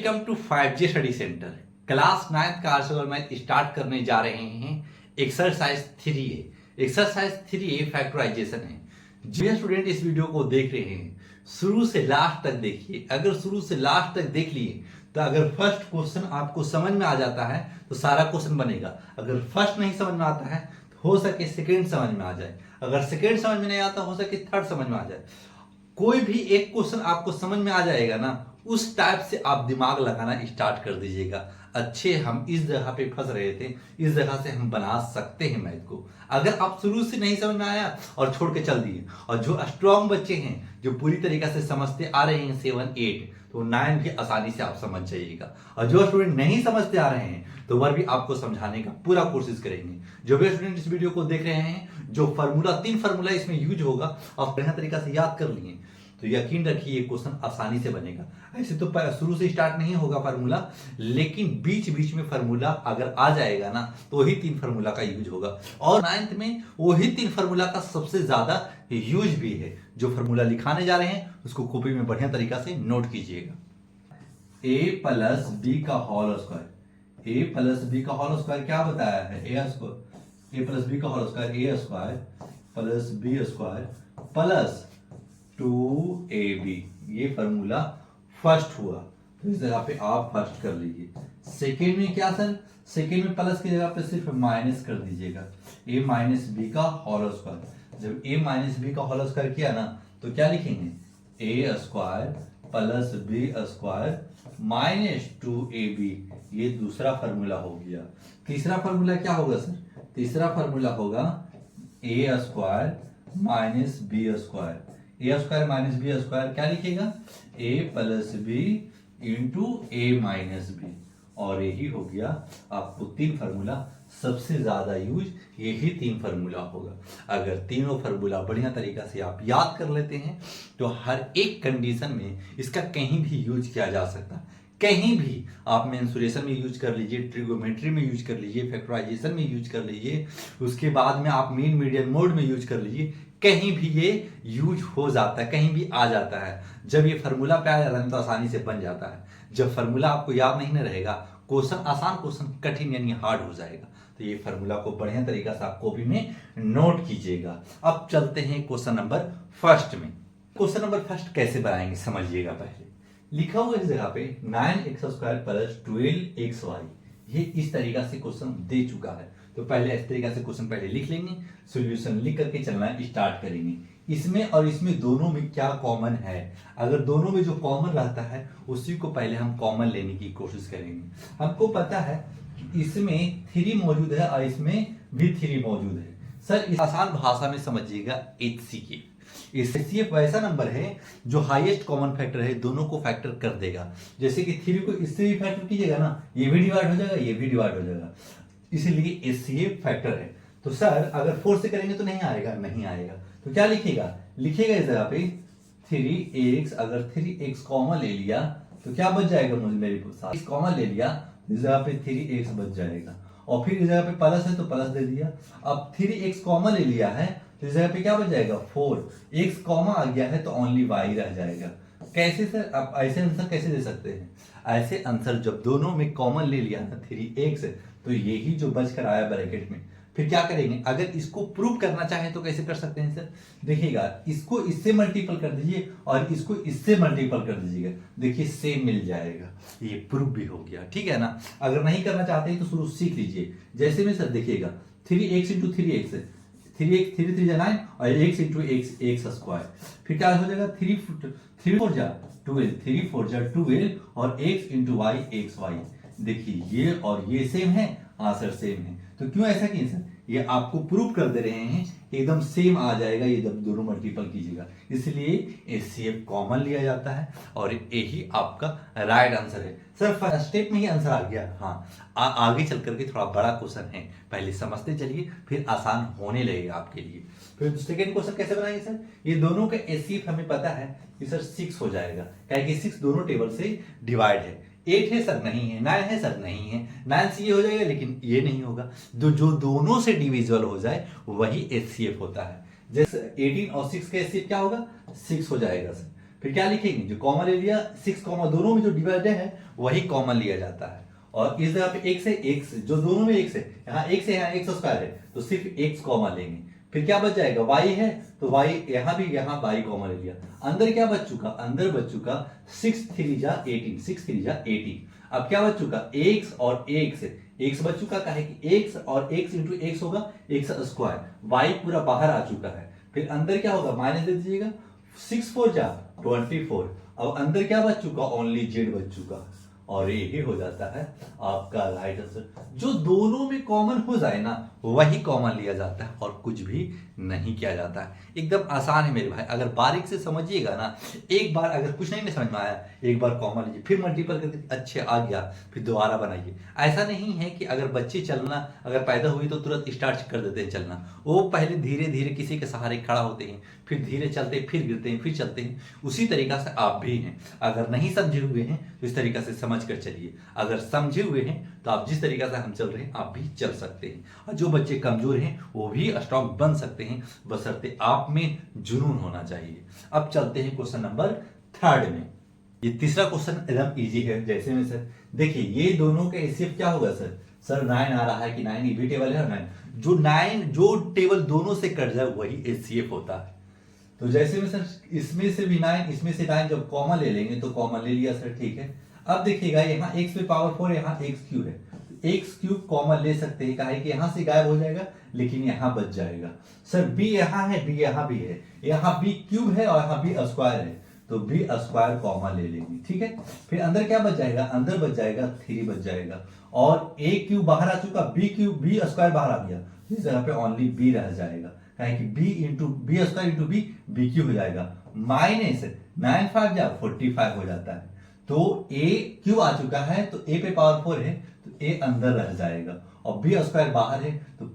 Welcome to 5G study centre. Class 9th का arts और math start करने जा रहे हैं। Exercise 3A। Exercise 3A factorisation है। जो स्टूडेंट इस वीडियो को देख रहे हैं शुरू से लास्ट तक देखिए। अगर शुरू से लास्ट तक देख लिए तो अगर फर्स्ट क्वेश्चन आपको समझ में आ जाता है तो सारा क्वेश्चन बनेगा। अगर फर्स्ट नहीं समझ में आता है तो हो सके सेकेंड समझ में आ जाए। अगर सेकेंड समझ में नहीं आता हो सके थर्ड समझ में आ जाए। कोई भी एक क्वेश्चन आपको समझ में आ जाएगा ना, उस टाइप से आप दिमाग लगाना स्टार्ट कर दीजिएगा। अच्छे हम इस जगह पे फंस रहे थे, इस जगह से हम बना सकते हैं मैथ को। अगर आप शुरू से नहीं समझ में आया और छोड़ के चल दिए, और जो स्ट्रॉन्ग बच्चे हैं जो पूरी तरीके से समझते आ रहे हैं 7, 8 तो 9 भी आसानी से आप समझ जाइएगा। और जो स्टूडेंट नहीं समझते आ रहे हैं तो वह भी आपको समझाने का पूरा कोशिश करेंगे। जो भी स्टूडेंट इस वीडियो को देख रहे हैं, जो फार्मूला 3 फार्मूला इसमें यूज होगा आप बढ़िया तरीका से याद कर लिए तो यकीन रखिए ये क्वेश्चन आसानी से बनेगा। ऐसे तो शुरू से स्टार्ट नहीं होगा फार्मूला, लेकिन बीच बीच में फार्मूला अगर आ जाएगा ना तो वही 3 फार्मूला का यूज होगा। और 9th में वही 3 फार्मूला का सबसे ज्यादा यूज भी है। जो फार्मूला लिखाने जा रहे हैं उसको कॉपी में बढ़िया तरीका से नोट कीजिएगा। a प्लस बी का whole square. a plus B का होल स्क्वायर क्या बताया है? a प्लस बी का whole square a square plus B square plus 2ab। ये फार्मूला फर्स्ट हुआ तो इस जगह पे आप फर्स्ट कर लीजिए। सेकेंड में क्या सर? सेकेंड में प्लस की जगह पे सिर्फ माइनस कर दीजिएगा। a माइनस बी का होल स्क्वायर। जब a माइनस बी का होल स्क्वायर किया ना तो क्या लिखेंगे? a square plus B square minus 2ab। ये दूसरा फार्मूला हो गया। तीसरा फार्मूला क्या होगा सर? तीसरा फार्मूला होगा a square minus B square. A square minus B square क्या लिखेगा? a plus B into A minus B. और यही हो गया आपको 3 फार्मूला। सबसे ज्यादा यूज यही 3 फार्मूला होगा। अगर तीनों फार्मूला बढ़िया तरीका से आप याद कर लेते हैं तो हर एक कंडीशन में इसका कहीं भी यूज किया जा सकता। कहीं भी आप मेंसुरेशन में यूज कर लीजिए, ट्रिगोमेट्री में यूज कर लीजिए, फैक्टराइजेशन में यूज कर लीजिए, उसके बाद में आप मीन मीडियन मोड में यूज कर लीजिए। कहीं भी ये यूज हो जाता है, कहीं भी आ जाता है। जब ये फार्मूला पे आ जाता है तो आसानी से बन जाता है। जब फार्मूला आपको याद नहीं रहेगा, क्वेश्चन आसान क्वेश्चन कठिन यानी हार्ड हो जाएगा। तो ये फार्मूला को बढ़िया तरीका से आप कॉपी में नोट कीजिएगा। अब चलते हैं क्वेश्चन नंबर फर्स्ट में। क्वेश्चन नंबर फर्स्ट कैसे बनाएंगे समझिएगा। पहले लिखा हुआ इस जगह पे 9x स्क्वायर प्लस 12xy। ये इस तरीका से क्वेश्चन दे चुका है तो पहले इस तरीका से क्वेश्चन पहले लिख लेंगे, सॉल्यूशन लिख करके चलना स्टार्ट करेंगे। इसमें और इसमें दोनों में क्या कॉमन है? अगर दोनों में जो कॉमन रहता है उसी को पहले हम कॉमन लेने की कोशिश करेंगे। हमको पता है कि इसमें 3 मौजूद है और इसमें भी 3 मौजूद है। सर इस आसान भाषा में समझिएगा HCF। HCF वैसा नंबर है जो हाईएस्ट कॉमन फैक्टर है, दोनों को फैक्टर कर देगा। जैसे कि 3 को इससे भी फैक्टर कीजिएगा ना, ये भी डिवाइड हो जाएगा, ये भी डिवाइड हो जाएगा। इसीलिए HCF फैक्टर है। तो सर अगर 4 से करेंगे तो नहीं आएगा, नहीं आएगा। तो क्या लिखेगा? लिखेगा इस जगह पे 3x। अगर 3x कॉमन ले लिया तो क्या बच जाएगा? मुझे मेरे साथ कॉमन ले लिया, इस जगह पे 3x बच जाएगा। और फिर इस जगह पे प्लस है तो प्लस दे दिया। अब 3x कॉमन ले लिया है तो इस जगह पे क्या बच जाएगा? 4। x कॉमन आ गया है तो ओनली y रह जाएगा। कैसे सर? आप ऐसे आंसर कैसे दे सकते हैं? ऐसे आंसर जब दोनों में कॉमन ले लिया ना 3x तो यही जो बच कर आया ब्रैकेट में। फिर क्या करेंगे? अगर इसको प्रूव करना चाहें तो कैसे कर सकते हैं सर? देखिएगा, इसको इससे मल्टीपल कर दीजिए और इसको इससे मल्टीपल कर दीजिएगा। देखिए सेम मिल जाएगा। ये प्रूफ भी हो गया, ठीक है ना। अगर नहीं करना चाहते हैं तो शुरू सीख लीजिए। जैसे में सर देखिएगा 3x इंटू 3x, 3x 3 3 9 और x इंटू x स्क्वायर। फिर क्या हो जाएगा? 3 4 जा 12, 3 4 जा 12 और x इंटू y xy। देखिए ये और ये सेम है, आंसर सेम है। तो क्यों ऐसा किए सर? ये आपको प्रूव कर दे रहे हैं एकदम सेम आ जाएगा ये जब दोनों मल्टीपल कीजिएगा। इसलिए HCF कॉमन लिया जाता है और यही आपका राइट आंसर है। सर फर्स्ट स्टेप में ही आंसर आ गया। हाँ, आगे चल करके थोड़ा बड़ा क्वेश्चन है, पहले समझते चलिए फिर आसान होने लगेगा आपके लिए। फिर सेकेंड क्वेश्चन कैसे बनाएंगे सर? ये दोनों का HCF हमें पता है कि सर 6 हो जाएगा, क्या 6 दोनों टेबल से डिवाइड है। 8 है सर? नहीं है। 9 है सर? नहीं है। 9 से ये हो जाएगा लेकिन ये नहीं होगा। जो दोनों से डिविजिबल हो जाए वही HCF होता है। जैसे 18 और 6 का HCF क्या होगा? 6 हो जाएगा सर। फिर क्या लिखेंगे, जो कॉमन ले लिया 6 कॉमा दोनों में जो डिवाइडेड है वही कॉमन लिया जाता है। और इस जगह पे x है, x जो दोनों में x है, यहाँ x है, यहाँ x स्क्वायर है, तो सिर्फ x कॉमन लेंगे। फिर क्या बच जाएगा, y है, तो y यहाँ भी, यहाँ y कॉमन ले लिया। अंदर क्या बच चुका, अंदर बच चुका 6 3 जा 18, 6 3 जा 18। अब क्या बच चुका, x और x है, x बच चुका का है कि x और x इंटू x होगा x स्क्वायर, y पूरा बाहर आ चुका है। फिर अंदर क्या होगा, माइनस दे दीजिएगा, 6 4 जा 24। अब अंदर क्या बच चुका, ओनली z बच चुका, और यही हो जाता है आपका राइट आंसर। जो दोनों में कॉमन हो जाए ना वही कॉमन लिया जाता है और कुछ भी नहीं किया जाता है। एकदम आसान है मेरे भाई, अगर बारीक से समझिएगा ना, एक बार अगर कुछ नहीं समझ में आया एक बार कॉमन लीजिए, फिर मल्टीपल करके अच्छे आ गया फिर दोबारा बनाइए। ऐसा नहीं है कि अगर बच्चे चलना अगर पैदा हुई तो तुरंत स्टार्ट कर देते हैं चलना, वो पहले धीरे धीरे किसी के सहारे खड़ा होते हैं, फिर धीरे चलते, फिर गिरते हैं, फिर चलते हैं। उसी तरीका से आप भी हैं, अगर नहीं समझे हुए हैं तो इस तरीका से समझ कर चलिए, अगर समझे हुए हैं तो आप जिस तरीका से हम चल रहे हैं आप भी चल सकते हैं। और जो बच्चे कमजोर हैं वो भी स्ट्रॉन्ग बन सकते हैं, बशर्ते आप में जुनून होना चाहिए। अब चलते हैं क्वेश्चन नंबर 3 में। ये तीसरा क्वेश्चन एकदम इजी है। जैसे में सर देखिए, ये दोनों का एचसीएफ क्या होगा सर 9 आ रहा है कि 9 ये भी टेबल है और 9 जो टेबल दोनों से कट जाए वही एचसीएफ होता है। तो जैसे में सर इसमें से भी 9, इसमें से 9 जब कॉमन ले लेंगे तो कॉमन ले लिया सर, ठीक है। अब देखिएगा यहाँ x पे पावर 4 यहाँ x क्यूब है, तो x क्यूब कॉमन ले सकते हैं, कहा है कि यहाँ से गायब हो जाएगा लेकिन यहाँ बच जाएगा। सर b यहाँ है, b यहाँ भी है, यहाँ b क्यूब है और यहाँ b स्क्वायर है, तो b स्क्वायर कॉमन ले लेंगे, ठीक है। फिर अंदर क्या बच जाएगा, अंदर बच जाएगा 3 बच जाएगा, और a क्यूब बाहर आ चुका, b स्क्वायर बाहर आ गया, इस जगह पे ओनली b रह जाएगा, कहा कि b square into b cube हो जाएगा, माइनस 9 5 जा 45 हो जाता है। तो a क्यों आ चुका है, तो a पे पावर 4 है तो a अंदर रह जाएगा, और b स्क्वायर बाहर है, तो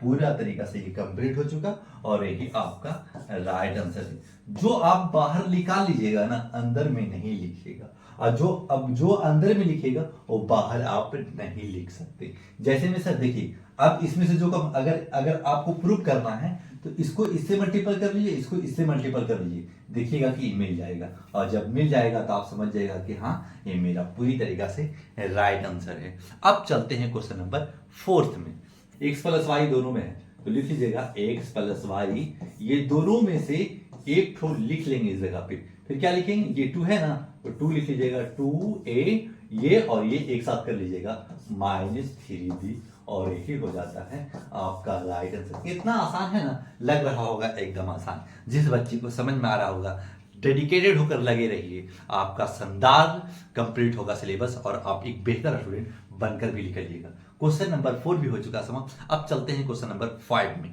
पूरा तरीका से ये कंप्लीट हो चुका, और यही आपका राइट आंसर है। जो आप बाहर निकाल लीजिएगा ना, अंदर में नहीं लिखिएगा, और जो अंदर में लिखेगा वो बाहर आप नहीं लिख सकते। जैसे में सर देखिए, अब इसमें से जो अगर आपको प्रूव करना है तो इसको इससे मल्टीपल कर लीजिए, इसको इससे मल्टीपल कर लीजिए, देखिएगा कि मिल जाएगा, और जब मिल जाएगा तो आप समझ जाएगा कि हाँ ये मेरा पूरी तरीका से राइट आंसर है। अब चलते हैं क्वेश्चन नंबर 4 में। x प्लस वाई दोनों में है तो लिख लीजिएगा x प्लस वाई, ये दोनों में से एक ठो लिख लेंगे इस जगह पे। फिर क्या लिखेंगे, ये 2 है ना तो 2 लिख लीजिएगा, 2a ये और ये एक साथ कर लीजिएगा -3b, और यही हो जाता है आपका राइट आंसर। इतना आसान है ना, लग रहा होगा एकदम आसान। जिस बच्चे को समझ में आ रहा होगा डेडिकेटेड होकर लगे रहिए, आपका शानदार कंप्लीट होगा सिलेबस और आप एक बेहतर स्टूडेंट बनकर भी निकलिएगा। क्वेश्चन नंबर 4 भी हो चुका समाप्त। अब चलते हैं क्वेश्चन नंबर 5 में।